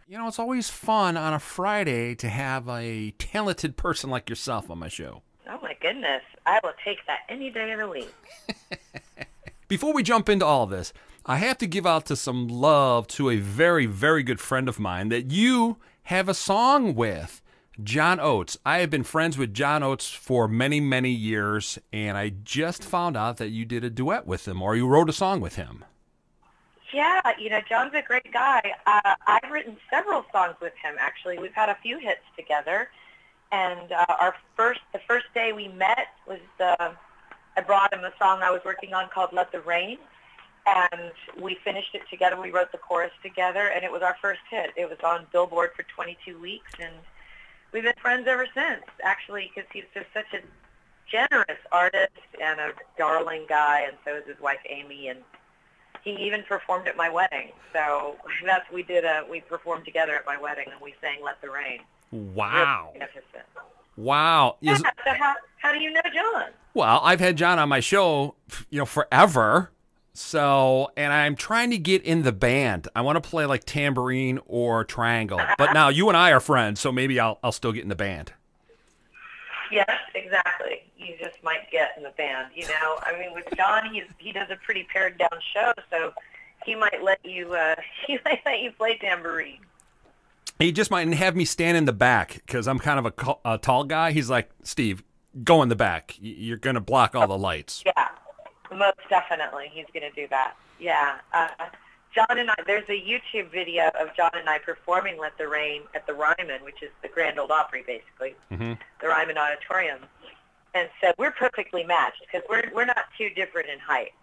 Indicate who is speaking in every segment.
Speaker 1: You know, it's always fun on a Friday to have a talented person like yourself on my show.
Speaker 2: Oh my goodness. I will take that any day of the week.
Speaker 1: Before we jump into all of this, I have to give out to some love to a very, very good friend of mine that you have a song with, John Oates. I have been friends with John Oates for many, many years, and I just found out that you did a duet with him, or you wrote a song with him.
Speaker 2: Yeah, John's a great guy. I've written several songs with him, actually. We've had a few hits together. And the first day we met was I brought him a song I was working on called Let the Rain. And we finished it together. We wrote the chorus together, and it was our first hit. It was on Billboard for 22 weeks, and we've been friends ever since, actually, because he's just such a generous artist and a darling guy, and so is his wife, Amy, and he even performed at my wedding. So we performed together at my wedding, and we sang Let the Rain.
Speaker 1: Wow.
Speaker 2: Really magnificent.
Speaker 1: Wow.
Speaker 2: Yeah, so how do you know John?
Speaker 1: Well, I've had John on my show, forever. So, and I'm trying to get in the band. I want to play like tambourine or triangle. But now you and I are friends, so maybe I'll still get in the band.
Speaker 2: Yes, exactly. You just might get in the band. I mean, with John, he does a pretty pared down show, so he might let you play tambourine.
Speaker 1: He just might have me stand in the back because I'm kind of a tall guy. He's like, Steve, go in the back. You're going to block all the lights.
Speaker 2: Yeah. Most definitely, he's going to do that. Yeah. John and I, there's a YouTube video of John and I performing Let the Rain at the Ryman, which is the Grand Ole Opry, basically, the Ryman Auditorium. And so we're perfectly matched because we're not too different in height.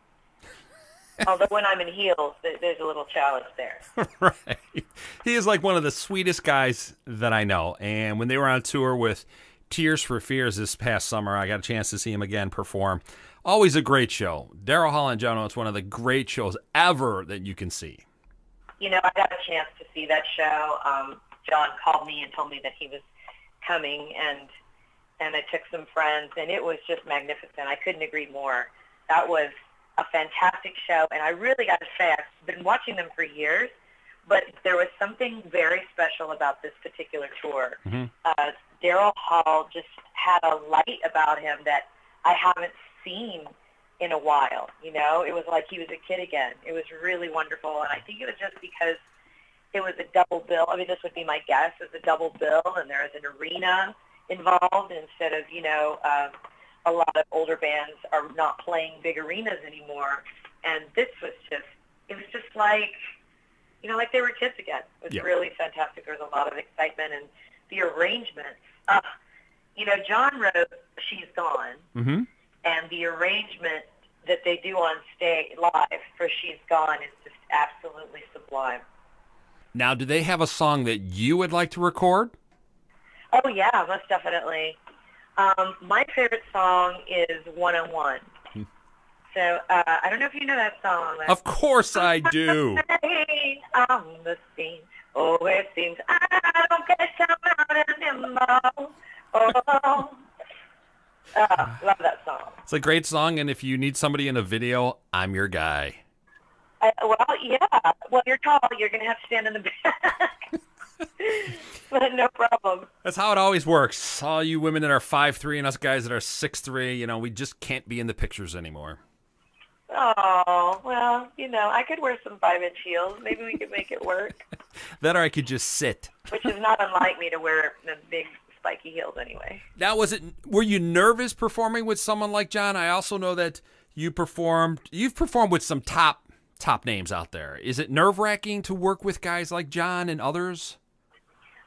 Speaker 2: Although when I'm in heels, there's a little challenge there.
Speaker 1: Right. He is like one of the sweetest guys that I know. And when they were on tour with Tears for Fears this past summer, I got a chance to see him again perform. Always a great show. Daryl Hall and John Oates, one of the great shows ever that you can see.
Speaker 2: I got a chance to see that show. John called me and told me that he was coming, and I took some friends, and it was just magnificent. I couldn't agree more. That was a fantastic show, and I really got to say, I've been watching them for years, but there was something very special about this particular tour. Daryl Hall just had a light about him that I haven't seen in a while. It was like he was a kid again. It was really wonderful, and I think it was just because it was a double bill. I mean, this would be my guess. It was a double bill, and there was an arena involved instead of, a lot of older bands are not playing big arenas anymore. And this was just like, like they were kids again. It was really fantastic. There was a lot of excitement, and the arrangements. John wrote She's Gone, and the arrangement that they do on stage live for She's Gone is just absolutely sublime.
Speaker 1: Now, do they have a song that you would like to record?
Speaker 2: Oh, yeah, most definitely. My favorite song is One-on-One. So I don't know if you know that song.
Speaker 1: Of course I do.
Speaker 2: On the scene. Oh, it seems I don't get down anymore. Oh. Love that song.
Speaker 1: It's a great song, and if you need somebody in a video, I'm your guy.
Speaker 2: Yeah. Well, you're tall. You're going to have to stand in the back. But no problem.
Speaker 1: That's how it always works. All you women that are 5'3" and us guys that are 6'3", we just can't be in the pictures anymore.
Speaker 2: Oh, well, I could wear some 5-inch heels. Maybe we could make it work.
Speaker 1: That or I could just sit.
Speaker 2: Which is not unlike me to wear the big spiky heels anyway.
Speaker 1: Now, were you nervous performing with someone like John? I also know that you've performed with some top names out there. Is it nerve-wracking to work with guys like John and others?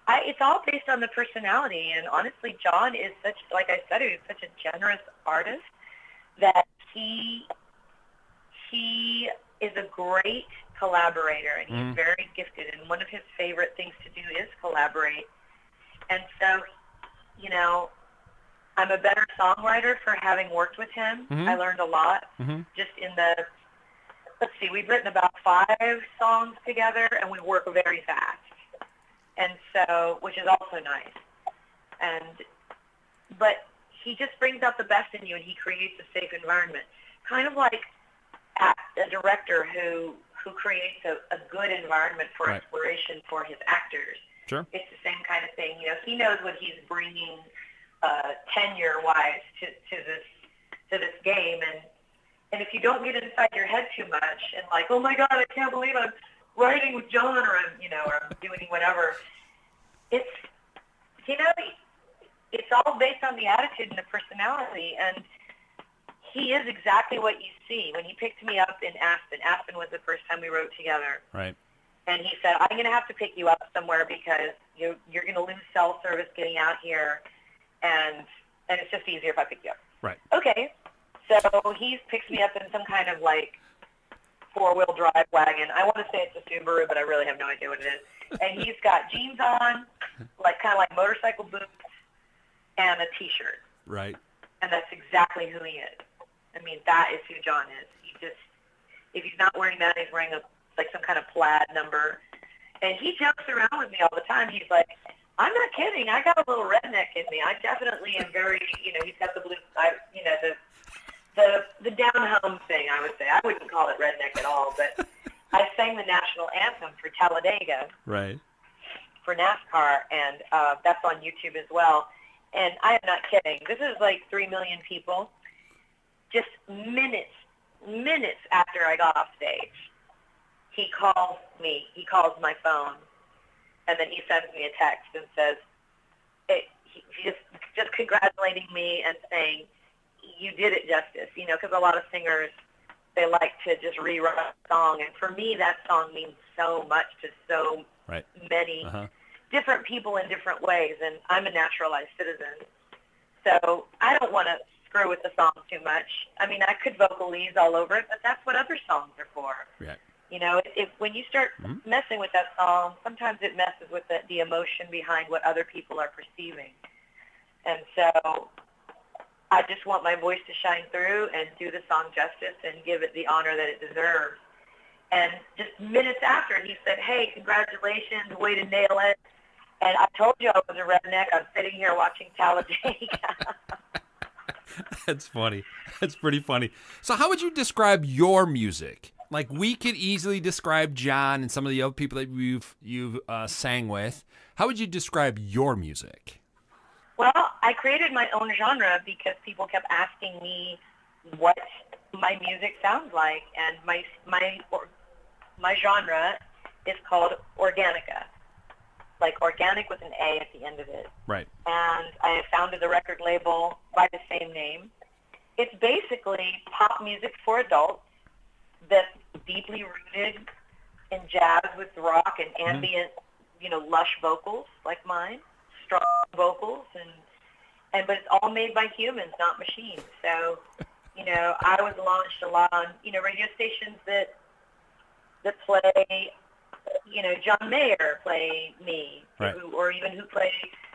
Speaker 2: It's all based on the personality, and honestly, John is like I said, he's such a generous artist that he is a great collaborator, and he's very gifted, and one of his favorite things to do is collaborate. And so, I'm a better songwriter for having worked with him. I learned a lot just in we've written about 5 songs together, and we work very fast. And so, which is also nice. But he just brings out the best in you, and he creates a safe environment. Kind of like a director who who creates a good environment for
Speaker 1: Right.
Speaker 2: exploration for his actors.
Speaker 1: Sure.
Speaker 2: It's the same kind of thing. You know, he knows what he's bringing tenure-wise to this game, and if you don't get inside your head too much and like, oh my God, I can't believe I'm writing with John, or I'm doing whatever, it's it's all based on the attitude and the personality, and he is exactly what you see. When he picked me up in Aspen was the first time we wrote together.
Speaker 1: Right.
Speaker 2: And he said, I'm going to have to pick you up somewhere because you're going to lose cell service getting out here, and it's just easier if I pick you up.
Speaker 1: Right.
Speaker 2: Okay. So he picks me up in some kind of like four-wheel drive wagon. I want to say it's a Subaru, but I really have no idea what it is. And he's got jeans on, kind of like motorcycle boots, and a T-shirt.
Speaker 1: Right.
Speaker 2: And that's exactly who he is. I mean, that is who John is. If he's not wearing that, he's wearing some kind of plaid number. And he jokes around with me all the time. He's like, I'm not kidding. I got a little redneck in me. I definitely am very, he's got the blue, the down-home thing, I would say. I wouldn't call it redneck at all, but I sang the national anthem for Talladega.
Speaker 1: Right.
Speaker 2: For NASCAR, and that's on YouTube as well. And I am not kidding. This is like 3 million people. Just minutes after I got off stage, he calls me. He calls my phone, and then he sends me a text and says, he's just congratulating me and saying, you did it justice. Because a lot of singers, they like to just rewrite a song. And for me, that song means so much to so
Speaker 1: Right.
Speaker 2: many
Speaker 1: Uh-huh.
Speaker 2: different people in different ways. And I'm a naturalized citizen. So I don't want to screw with the song too much. I mean, I could vocalize all over it, but that's what other songs are for.
Speaker 1: Right.
Speaker 2: When you start messing with that song, sometimes it messes with the emotion behind what other people are perceiving. And so I just want my voice to shine through and do the song justice and give it the honor that it deserves. And just minutes after, he said, hey, congratulations, way to nail it. And I told you I was a redneck. I'm sitting here watching Talladega.
Speaker 1: That's funny. That's pretty funny. So how would you describe your music? Like, we could easily describe John and some of the other people that you've sang with. How would you describe your music?
Speaker 2: Well, I created my own genre because people kept asking me what my music sounds like, and my genre is called Organica, like organic with an A at the end of it.
Speaker 1: Right.
Speaker 2: And I founded the record label by the same name. It's basically pop music for adults that's deeply rooted in jazz with rock and ambient, lush vocals like mine, strong vocals, but it's all made by humans, not machines. So, I was launched a lot on, radio stations that play, John Mayer play me,
Speaker 1: right.
Speaker 2: or even who play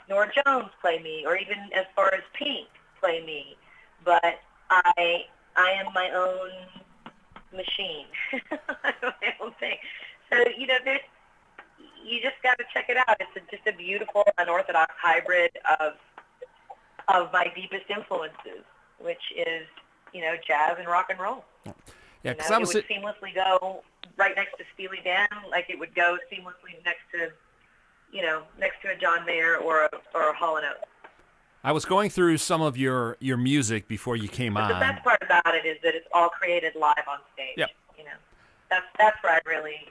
Speaker 2: Norah Jones play me, or even as far as Pink play me. But I am my own machine. I am my own thing. So, you just got to check it out. It's just a beautiful, unorthodox hybrid of my deepest influences, which is, jazz and rock and roll.
Speaker 1: Yeah, because
Speaker 2: it would seamlessly go right next to Steely Dan, like it would go seamlessly next to a John Mayer or a Hall & Oates.
Speaker 1: I was going through some of your music before you came on.
Speaker 2: The best part about it is that it's all created live on stage.
Speaker 1: Yep.
Speaker 2: That's what I really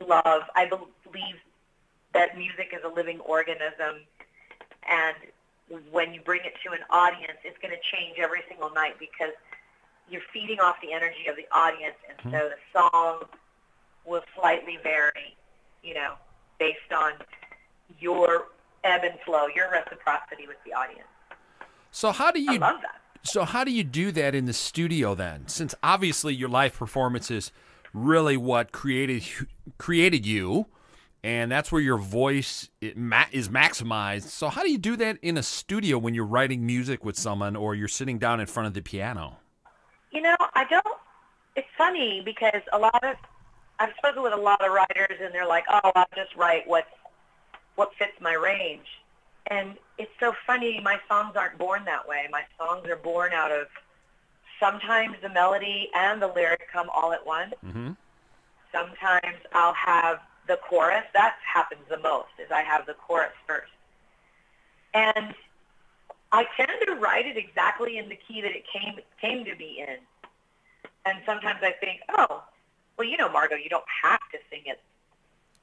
Speaker 2: love. I believe that music is a living organism, and when you bring it to an audience, it's going to change every single night because you're feeding off the energy of the audience, and so the song will slightly vary, based on your ebb and flow, your reciprocity with the audience.
Speaker 1: So how do you?
Speaker 2: I love that.
Speaker 1: So how do you do that in the studio then? Since obviously your live performance is really what created you, and that's where your voice is maximized. So how do you do that in a studio when you're writing music with someone or you're sitting down in front of the piano?
Speaker 2: I don't. It's funny because I've spoken with a lot of writers, and they're like, "Oh, I'll just write what fits my range." And it's so funny. My songs aren't born that way. My songs are born out of sometimes the melody and the lyric come all at once.
Speaker 1: Mm-hmm.
Speaker 2: Sometimes I'll have the chorus. That happens the most, is I have the chorus first. And I tend to write it exactly in the key that it came to be in. And sometimes I think, oh, well, Margo, you don't have to sing it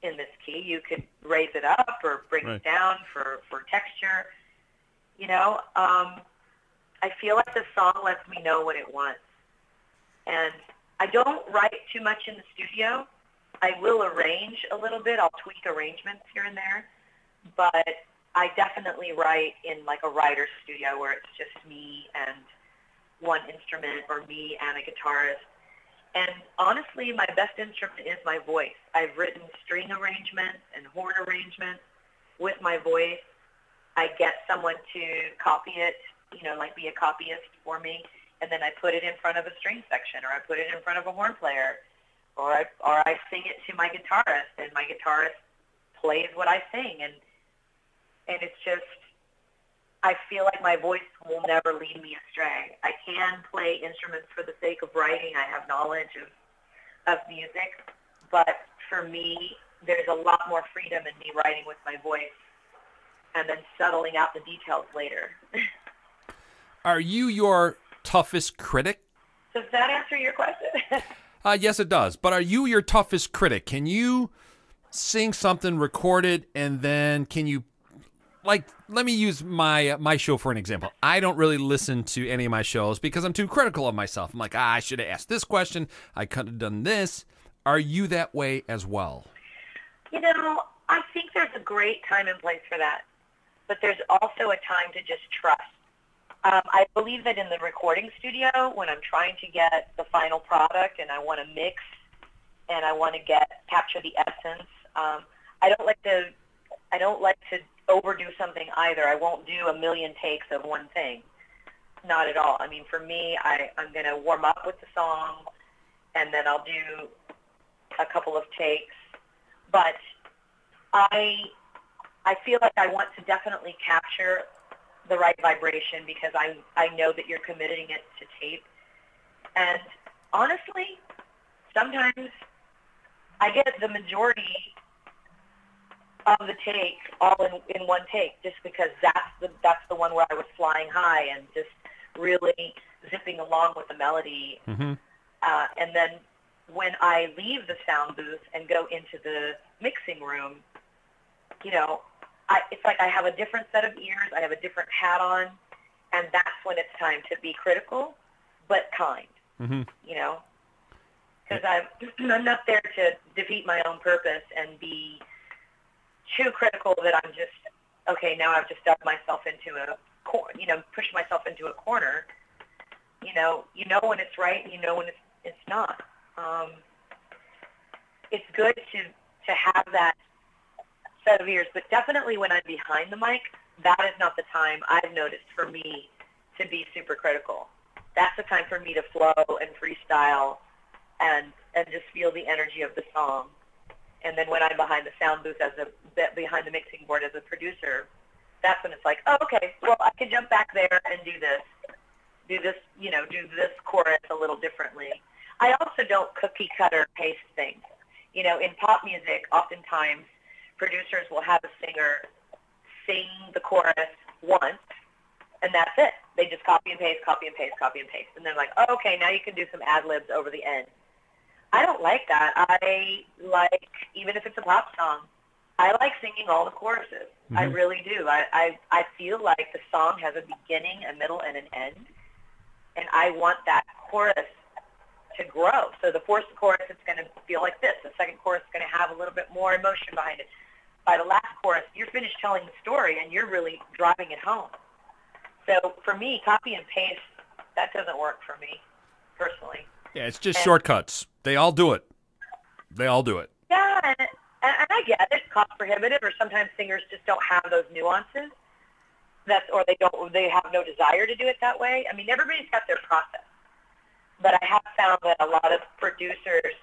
Speaker 2: in this key. You could raise it up or bring it down for texture. I feel like the song lets me know what it wants. And I don't write too much in the studio. I will arrange a little bit. I'll tweak arrangements here and there. But I definitely write in like a writer's studio where it's just me and one instrument, or me and a guitarist. And honestly, my best instrument is my voice. I've written string arrangements and horn arrangements with my voice. I get someone to copy it, like be a copyist for me, and then I put it in front of a string section, or I put it in front of a horn player, or I sing it to my guitarist, and my guitarist plays what I sing, and it's just, I feel like my voice will never lead me astray. I can play instruments for the sake of writing. I have knowledge of music, but for me, there's a lot more freedom in me writing with my voice and then settling out the details later.
Speaker 1: Are you your toughest critic?
Speaker 2: Does that answer your question?
Speaker 1: Yes, it does. But are you your toughest critic? Can you sing something, record it, and then can you, like, let me use my show for an example. I don't really listen to any of my shows because I'm too critical of myself. I'm like, I should have asked this question. I could have done this. Are you that way as well?
Speaker 2: I think there's a great time and place for that. But there's also a time to just trust. I believe that in the recording studio, when I'm trying to get the final product and I want to mix and I want to capture the essence, I don't like to overdo something either. I won't do a million takes of one thing. Not at all. I mean, for me, I'm going to warm up with the song, and then I'll do a couple of takes. But I feel like I want to definitely capture the right vibration because I know that you're committing it to tape. And honestly, sometimes I get the majority of the take all in one take, just because that's the one where I was flying high and just really zipping along with the melody.
Speaker 1: Mm-hmm.
Speaker 2: And then when I leave the sound booth and go into the mixing room, it's like I have a different set of ears, I have a different hat on, and that's when it's time to be critical, but kind.
Speaker 1: Mm-hmm.
Speaker 2: Because I'm not there to defeat my own purpose and be too critical that I'm just, okay, now I've just dug myself into pushed myself into a corner. You know when it's right, when it's not. It's good to have that set of ears, but definitely when I'm behind the mic, that is not the time I've noticed for me to be super critical. That's the time for me to flow and freestyle and just feel the energy of the song. And then when I'm behind the sound booth behind the mixing board as a producer, that's when it's like, oh, okay, well, I can jump back there and do this chorus a little differently. I also don't cookie cutter paste things. In pop music, oftentimes producers will have a singer sing the chorus once, and that's it. They just copy and paste, copy and paste, copy and paste. And they're like, oh, okay, now you can do some ad-libs over the end. I don't like that. I like, even if it's a pop song, I like singing all the choruses. Mm-hmm. I really do. I feel like the song has a beginning, a middle, and an end, and I want that chorus to grow. So the first chorus, it's going to feel like this. The second chorus is going to have a little bit more emotion behind it. By the last chorus, you're finished telling the story, and you're really driving it home. So for me, copy and paste, that doesn't work for me, personally.
Speaker 1: Yeah, it's just shortcuts. They all do it.
Speaker 2: Yeah, and I get it. It's cost prohibitive, or sometimes singers just don't have those nuances. Or they have no desire to do it that way. I mean, everybody's got their process. But I have found that a lot of producers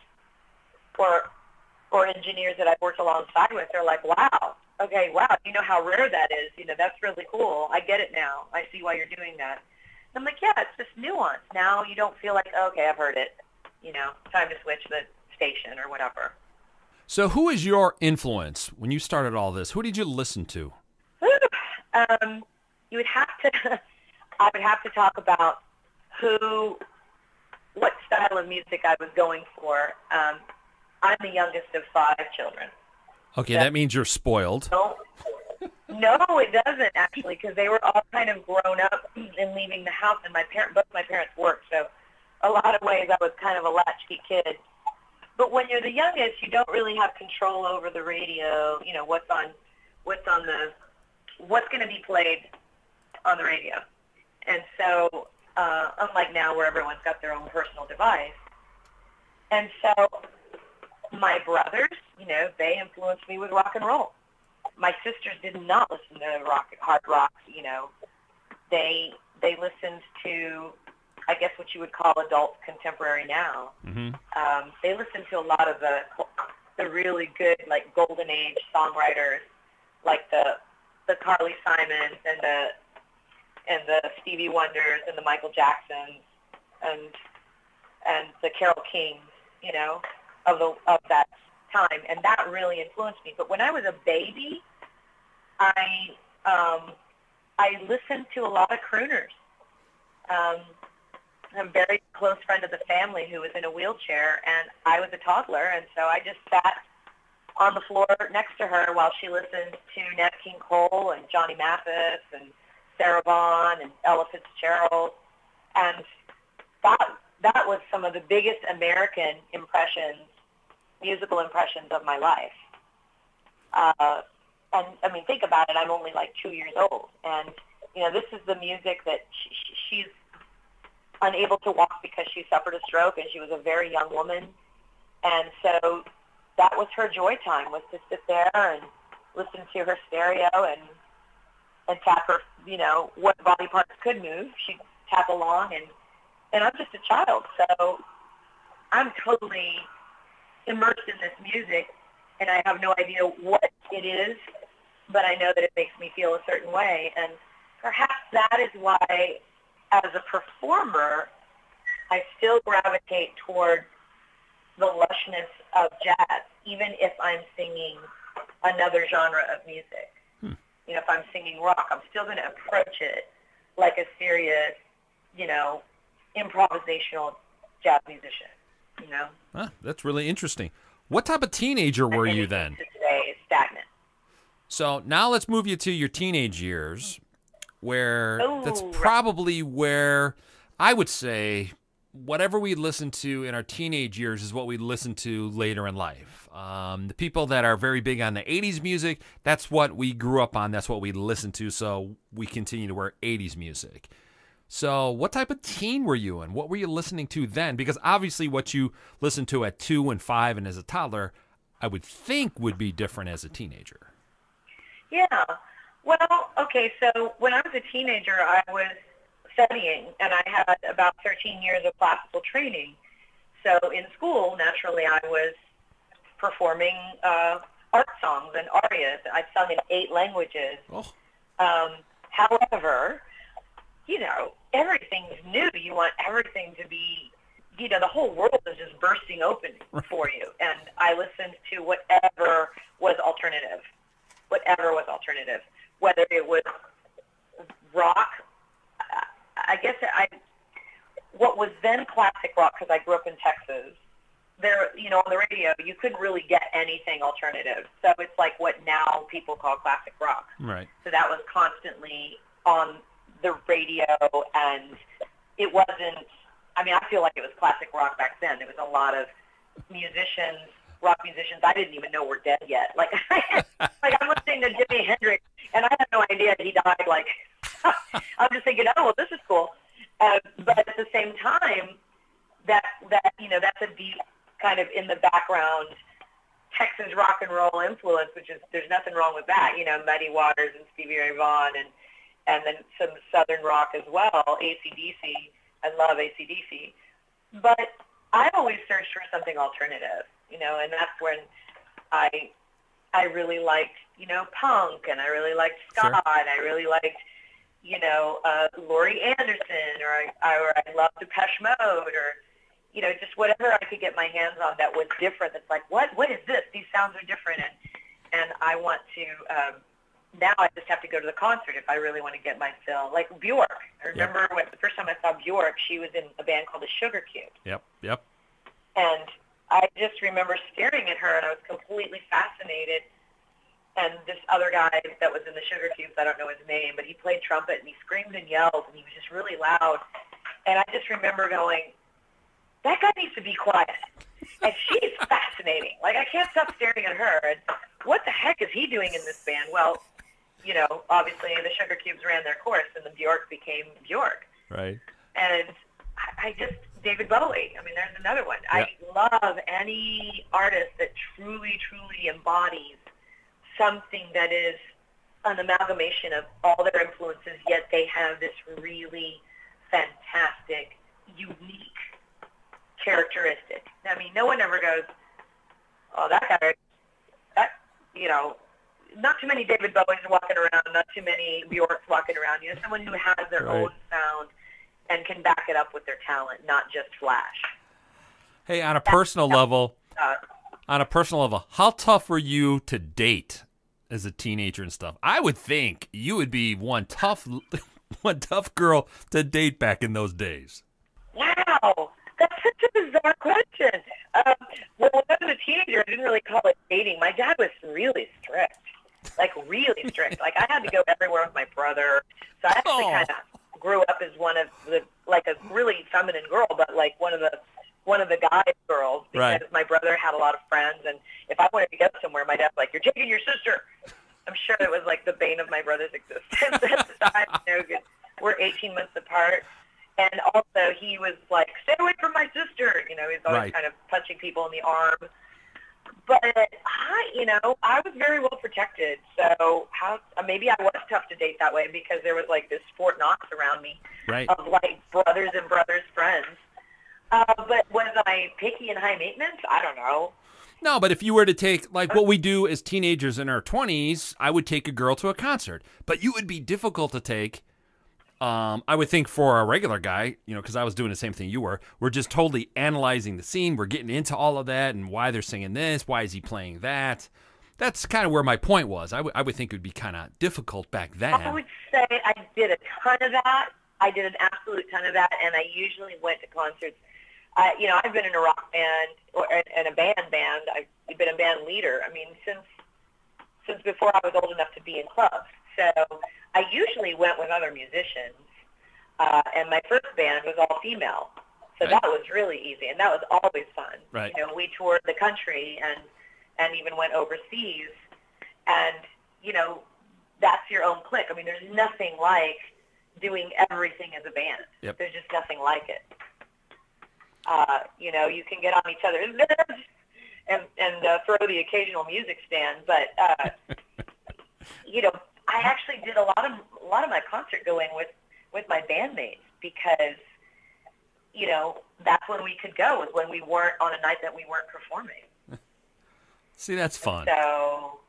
Speaker 2: or engineers that I've worked alongside with, they're like, wow, you know how rare that is. That's really cool. I get it now. I see why you're doing that. And I'm like, yeah, it's just nuance. Now you don't feel like, okay, I've heard it. Time to switch the station or whatever.
Speaker 1: So who is your influence when you started all this? Who did you listen to?
Speaker 2: You would have to, I would have to talk about what style of music I was going for. I'm the youngest of 5 children.
Speaker 1: Okay, that means you're spoiled.
Speaker 2: No, it doesn't actually, because they were all kind of grown up and leaving the house, and both my parents worked, so a lot of ways I was kind of a latchkey kid. But when you're the youngest, you don't really have control over the radio. You know what's going to be played on the radio, and so unlike now where everyone's got their own personal device, and so my brothers, they influenced me with rock and roll. My sisters did not listen to hard rock. They listened to, I guess, what you would call adult contemporary now.
Speaker 1: Mm-hmm.
Speaker 2: They listened to a lot of the really good, like, golden age songwriters, like the Carly Simons and the Stevie Wonders and the Michael Jacksons and the Carole Kings, of that time, and that really influenced me. But when I was a baby, I listened to a lot of crooners. I'm a very close friend of the family who was in a wheelchair, and I was a toddler, and so I just sat on the floor next to her while she listened to Nat King Cole and Johnny Mathis and Sarah Vaughan and Ella Fitzgerald, and that was some of the biggest American musical impressions of my life. And I mean, think about it. I'm only like 2 years old, and this is the music that she's unable to walk because she suffered a stroke, and she was a very young woman, and so that was her joy time, was to sit there and listen to her stereo and tap her, what body parts could move. She'd tap along, and I'm just a child, so I'm totally immersed in this music, and I have no idea what it is, but I know that it makes me feel a certain way, and perhaps that is why, as a performer, I still gravitate toward the lushness of jazz, even if I'm singing another genre of music. If I'm singing rock, I'm still going to approach it like a serious, improvisational jazz musician,
Speaker 1: That's really interesting. What type of teenager were you then?
Speaker 2: Today is stagnant.
Speaker 1: So now let's move you to your teenage years, where that's probably where I would say whatever we listen to in our teenage years is what we listen to later in life. The people that are very big on the 80s music, that's what we grew up on. That's what we listened to, so we continue to wear 80s music. So what type of teen were you in? What were you listening to then? Because obviously what you listened to at 2 and 5 and as a toddler, I would think would be different as a teenager.
Speaker 2: Yeah. Well, okay, so when I was a teenager, I was studying, and I had about 13 years of classical training. So in school, naturally, I was performing art songs and arias. I've sung in 8 languages.
Speaker 1: Oh.
Speaker 2: However, everything's new. You want everything to be, the whole world is just bursting open for you. And I listened to whatever was alternative, whether it was rock. I guess what was then classic rock, because I grew up in Texas, there, on the radio, you couldn't really get anything alternative. So it's like what now people call classic rock.
Speaker 1: Right.
Speaker 2: So that was constantly on the radio, and it wasn't, I feel like it was classic rock back then. There was a lot of rock musicians I didn't even know were dead yet. Like I'm listening to Jimi Hendrix, and I had no idea he died. Like, I'm just thinking, oh, well, this is cool. But at the same time, that's a deep kind of in the background Texas rock and roll influence, which is, there's nothing wrong with that. Muddy Waters and Stevie Ray Vaughan, and then some Southern rock as well, AC/DC. I love AC/DC. But I always searched for something alternative, and that's when I really liked, punk, and I really liked ska,
Speaker 1: Sure.
Speaker 2: and I really liked, Laurie Anderson, or I loved Depeche Mode, or, just whatever I could get my hands on that was different. That's like, what is this? These sounds are different, and I want to. Now I just have to go to the concert if I really want to get my fill. Like Bjork. I remember when the first time I saw Bjork, she was in a band called the Sugar Cubes.
Speaker 1: Yep.
Speaker 2: And I just remember staring at her, and I was completely fascinated. And this other guy that was in the Sugar Cubes, I don't know his name, but he played trumpet, and he screamed and yelled, and he was just really loud. And I just remember going, that guy needs to be quiet. And she's fascinating. Like, I can't stop staring at her. And what the heck is he doing in this band? Well, obviously the Sugar Cubes ran their course, and the Bjork became Bjork.
Speaker 1: Right.
Speaker 2: And I just, David Bowie, I mean, there's another one. Yeah. I love any artist that truly, truly embodies something that is an amalgamation of all their influences, yet they have this really fantastic, unique characteristic. I mean, no one ever goes, oh, that guy, not too many David Bowies walking around, not too many Bjorks walking around. Someone who has their own sound and can back it up with their talent, not just flash.
Speaker 1: Hey, on a personal level, how tough were you to date as a teenager and stuff? I would think you would be one tough girl to date back in those days.
Speaker 2: Wow, that's such a bizarre question. Well, when I was a teenager, I didn't really call it dating. My dad was really strict, like really strict. Like I had to go everywhere with my brother, so I actually kind of grew up as one of the, like a really feminine girl, but like one of the guy girls, because my brother had a lot of friends, and if I wanted to go somewhere, my dad's like, "You're taking your sister." I'm sure it was like the bane of my brother's existence at the time. We're 18 months apart, and also he was like, "Stay away from my sister." He's always kind of punching people in the arm. But I was very well protected. So maybe I was tough to date that way because there was like this Fort Knox around me of like brothers and brothers' friends. But was I picky and high maintenance? I don't know.
Speaker 1: No, but if you were to take, like what we do as teenagers in our 20s, I would take a girl to a concert. But you would be difficult to take, I would think, for a regular guy, because I was doing the same thing you were. We're just totally analyzing the scene. We're getting into all of that and why they're singing this. Why is he playing that? That's kind of where my point was. I would think it would be kind of difficult back then.
Speaker 2: I would say I did a ton of that. I did an absolute ton of that, and I usually went to concerts. I've been in a rock band and a band. I've been a band leader. I mean, since before I was old enough to be in clubs. So I usually went with other musicians, and my first band was all female. So that was really easy, and that was always fun.
Speaker 1: Right.
Speaker 2: We toured the country and even went overseas, and that's your own clique. I mean, there's nothing like doing everything as a band.
Speaker 1: Yep.
Speaker 2: There's just nothing like it. You can get on each other's nerves and throw the occasional music stand, but I actually did a lot of my concert going with my bandmates because that's when we could go, was when we weren't on a night that we weren't performing.
Speaker 1: See, that's fun.
Speaker 2: So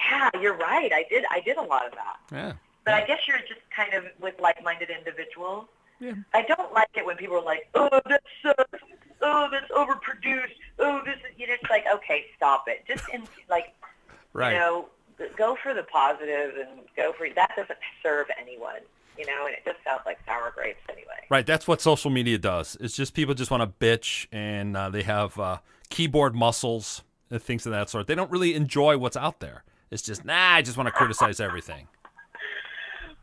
Speaker 2: yeah, you're right. I did a lot of that.
Speaker 1: Yeah.
Speaker 2: But I guess you're just kind of with like-minded individuals.
Speaker 1: Yeah.
Speaker 2: I don't like it when people are like, "Oh, that sucks. Oh, that's overproduced. Oh, this is," it's like, okay, stop it. Just go for the positive and go for that. Doesn't serve anyone, and it just sounds like sour grapes anyway.
Speaker 1: Right. That's what social media does. It's just people just want to bitch, and they have keyboard muscles and things of that sort. They don't really enjoy what's out there. It's just, I just want to criticize everything.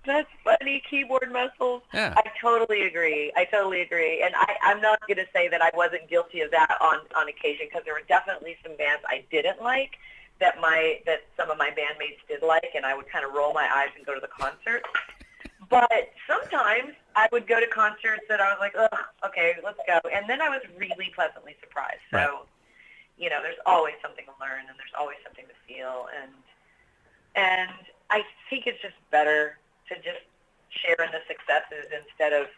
Speaker 2: That's funny, keyboard muscles.
Speaker 1: Yeah.
Speaker 2: I totally agree. And I'm not going to say that I wasn't guilty of that on occasion, because there were definitely some bands I didn't like that some of my bandmates did like, and I would kind of roll my eyes and go to the concert. But sometimes I would go to concerts that I was like, ugh, okay, let's go. And then I was really pleasantly surprised. So, there's always something to learn, and there's always something to feel. And I think it's just better to just share in the successes instead of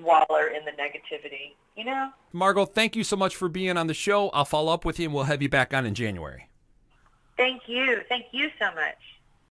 Speaker 2: waller in the negativity,
Speaker 1: Margo, thank you so much for being on the show. I'll follow up with you, and we'll have you back on in January.
Speaker 2: Thank you. Thank you so much.